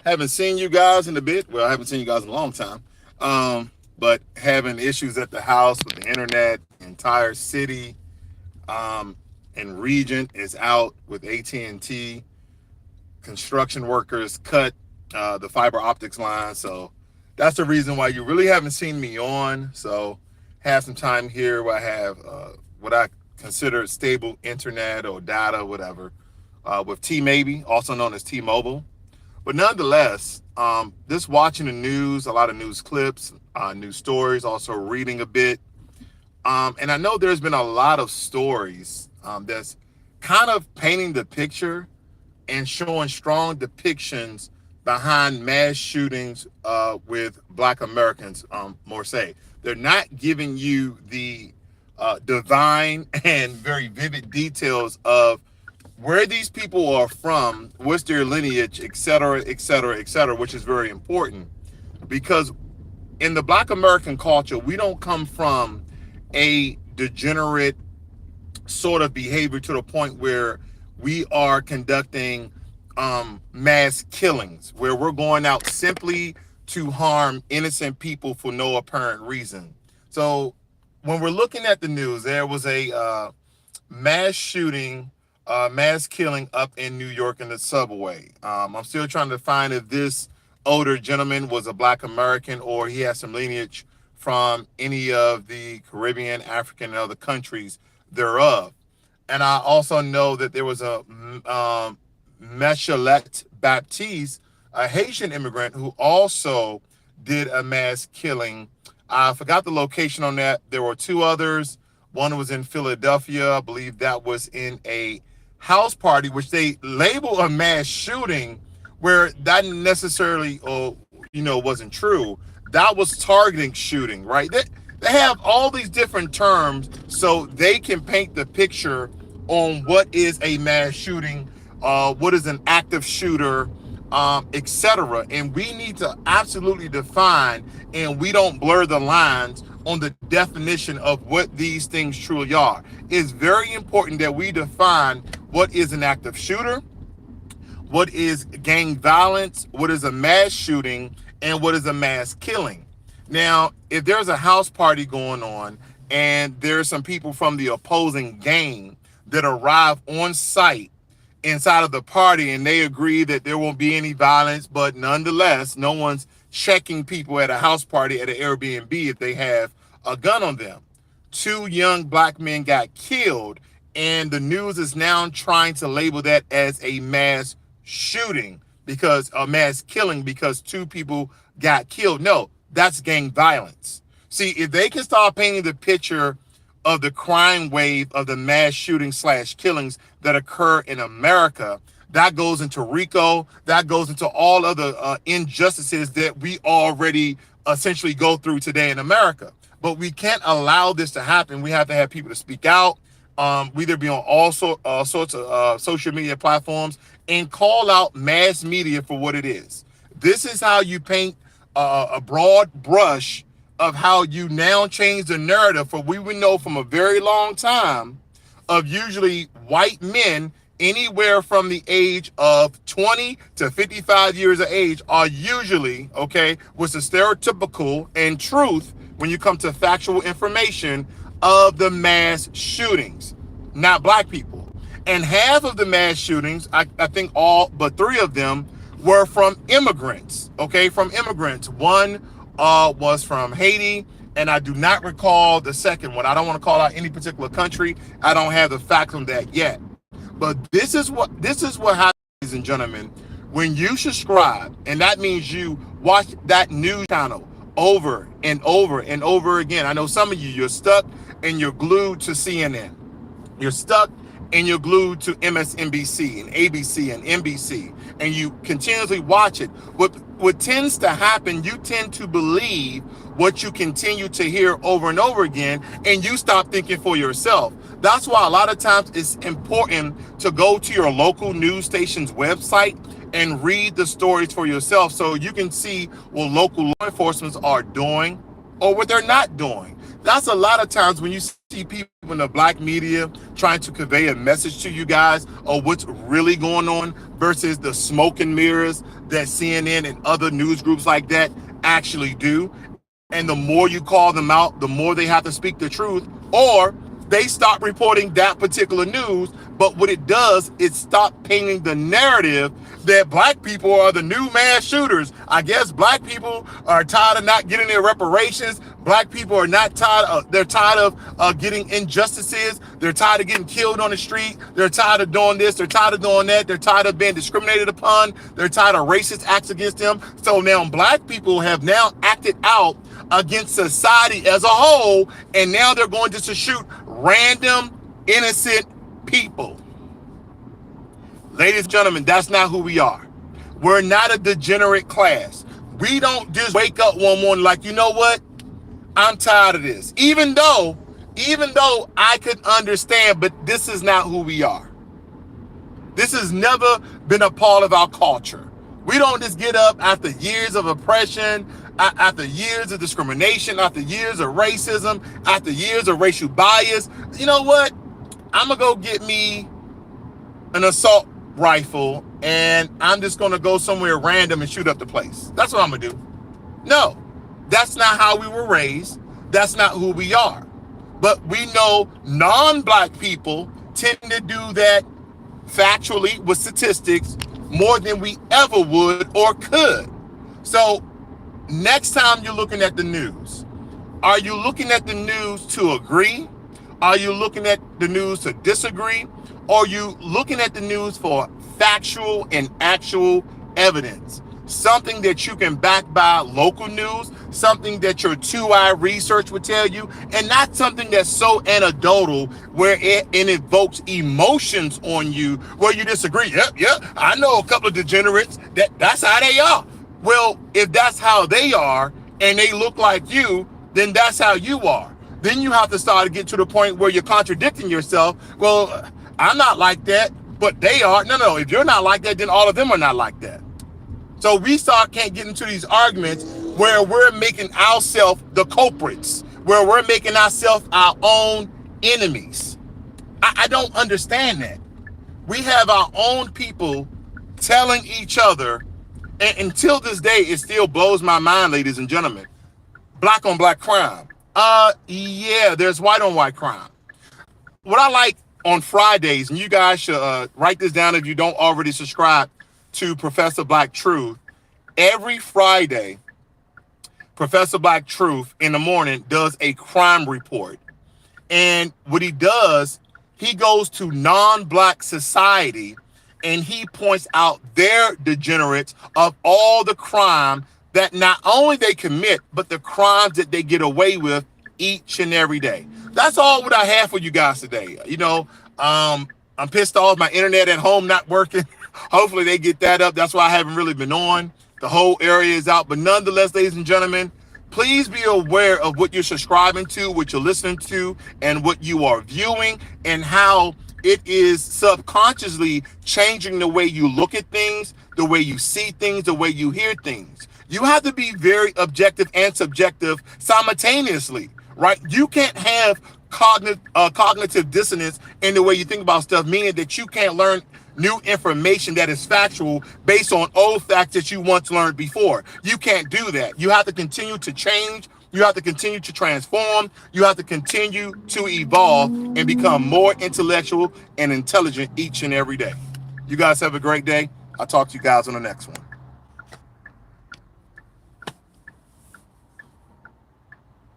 Haven't seen you guys in a bit. Well, I haven't seen you guys in a long time. But having issues at the house with the internet, entire city and region is out with AT&T. Construction workers cut the fiber optics line. So that's the reason why you really haven't seen me on. So have some time here where I have what I consider stable internet or data, whatever, with T-Maybe, also known as T-Mobile. But nonetheless, just watching the news, a lot of news clips, news stories, also reading a bit. And I know there's been a lot of stories that's kind of painting the picture and showing strong depictions behind mass shootings with Black Americans, more say. They're not giving you the divine and very vivid details of where these people are from, what's their lineage, et cetera, et cetera, et cetera, which is very important because in the Black American culture, we don't come from a degenerate sort of behavior to the point where we are conducting mass killings, where we're going out simply to harm innocent people for no apparent reason. So when we're looking at the news, there was a mass shooting, mass killing up in New York in the subway. I'm still trying to find if this older gentleman was a Black American or he has some lineage from any of the Caribbean, African, and other countries thereof. And I also know that there was a Michelet Baptiste, a Haitian immigrant who also did a mass killing. I forgot the location on that. There were two others. One was in Philadelphia. I believe that was in a house party, which they label a mass shooting, where that necessarily, wasn't true. That was targeting shooting, right? They have all these different terms so they can paint the picture on what is a mass shooting, what is an active shooter, etc. And we need to absolutely define, and we don't blur the lines on the definition of what these things truly are. It's very important that we define what is an active shooter, what is gang violence, what is a mass shooting, and what is a mass killing. Now, if there's a house party going on and there's some people from the opposing gang that arrive on site inside of the party and they agree that there won't be any violence, but nonetheless, no one's checking people at a house party at an Airbnb if they have a gun on them. Two young Black men got killed, and the news is now trying to label that as a mass shooting, because a mass killing because two people got killed. No, that's gang violence. See, if they can start painting the picture of the crime wave of the mass shooting / killings that occur in America, that goes into RICO, that goes into all other injustices that we already essentially go through today in America. But we can't allow this to happen. We have to have people to speak out, either be on all sorts of social media platforms, and call out mass media for what it is. This is how you paint a broad brush of how you now change the narrative for we would know from a very long time of usually white men anywhere from the age of 20 to 55 years of age are usually, okay, what's the stereotypical and truth when you come to factual information of the mass shootings, not Black people. And half of the mass shootings, I think all but three of them, were from immigrants, okay, from immigrants. One was from Haiti, and I do not recall the second one. I don't want to call out any particular country. I don't have the facts on that yet. But this is what happens, ladies and gentlemen, when you subscribe, and that means you watch that news channel over and over and over again. I know some of you're stuck and you're glued to CNN. You're stuck and you're glued to MSNBC and ABC and NBC, and you continuously watch it. What tends to happen, you tend to believe what you continue to hear over and over again, and you stop thinking for yourself. That's why a lot of times it's important to go to your local news station's website and read the stories for yourself so you can see what local law enforcement are doing or what they're not doing. That's a lot of times when you see people in the Black media trying to convey a message to you guys of what's really going on versus the smoke and mirrors that CNN and other news groups like that actually do. And the more you call them out, the more they have to speak the truth, or they stop reporting that particular news. But what it does is stop painting the narrative that black people are the new mass shooters. I guess black people are tired of not getting their reparations. Black people are not tired. They're tired of getting injustices. They're tired of getting killed on the street. They're tired of doing this. They're tired of doing that. They're tired of being discriminated upon. They're tired of racist acts against them. So now black people have now acted out against society as a whole, and now they're going just to shoot random innocent people. Ladies and gentlemen, that's not who we are. We're not a degenerate class. We don't just wake up one morning like, you know what? I'm tired of this. Even though I could understand, but this is not who we are. This has never been a part of our culture. We don't just get up after years of oppression, after years of discrimination, after years of racism, after years of racial bias. You know what? I'm going to go get me an assault rifle and I'm just going to go somewhere random and shoot up the place. That's what I'm going to do. No, that's not how we were raised. That's not who we are. But we know non-black people tend to do that factually with statistics more than we ever would or could. So next time you're looking at the news, are you looking at the news to agree? Are you looking at the news to disagree? Or are you looking at the news for factual and actual evidence? Something that you can back by local news, something that your 2-eye research would tell you, and not something that's so anecdotal where it invokes emotions on you where you disagree. Yep, I know a couple of degenerates that's how they are. Well, if that's how they are and they look like you, then that's how you are. Then you have to start to get to the point where you're contradicting yourself. Well, I'm not like that, but they are. No, if you're not like that, then all of them are not like that. So we can't get into these arguments where we're making ourselves the culprits, where we're making ourselves our own enemies. I don't understand that. We have our own people telling each other, and until this day, it still blows my mind, ladies and gentlemen. Black on black crime. Yeah, there's white on white crime. What I like on Fridays, and you guys should write this down if you don't already subscribe to Professor Black Truth. Every Friday, Professor Black Truth in the morning does a crime report. And what he does, he goes to non-black society and he points out their degenerates of all the crime that not only they commit, but the crimes that they get away with each and every day. That's all what I have for you guys today. You know, I'm pissed off. My internet at home not working. Hopefully they get that up. That's why I haven't really been on. The whole area is out. But nonetheless, ladies and gentlemen, please be aware of what you're subscribing to, what you're listening to, and what you are viewing, and how it is subconsciously changing the way you look at things, the way you see things, the way you hear things. You have to be very objective and subjective simultaneously, right? You can't have cognitive dissonance in the way you think about stuff, meaning that you can't learn new information that is factual based on old facts that you once learned before. You can't do that. You have to continue to change. You have to continue to transform. You have to continue to evolve and become more intellectual and intelligent each and every day. You guys have a great day. I'll talk to you guys on the next one.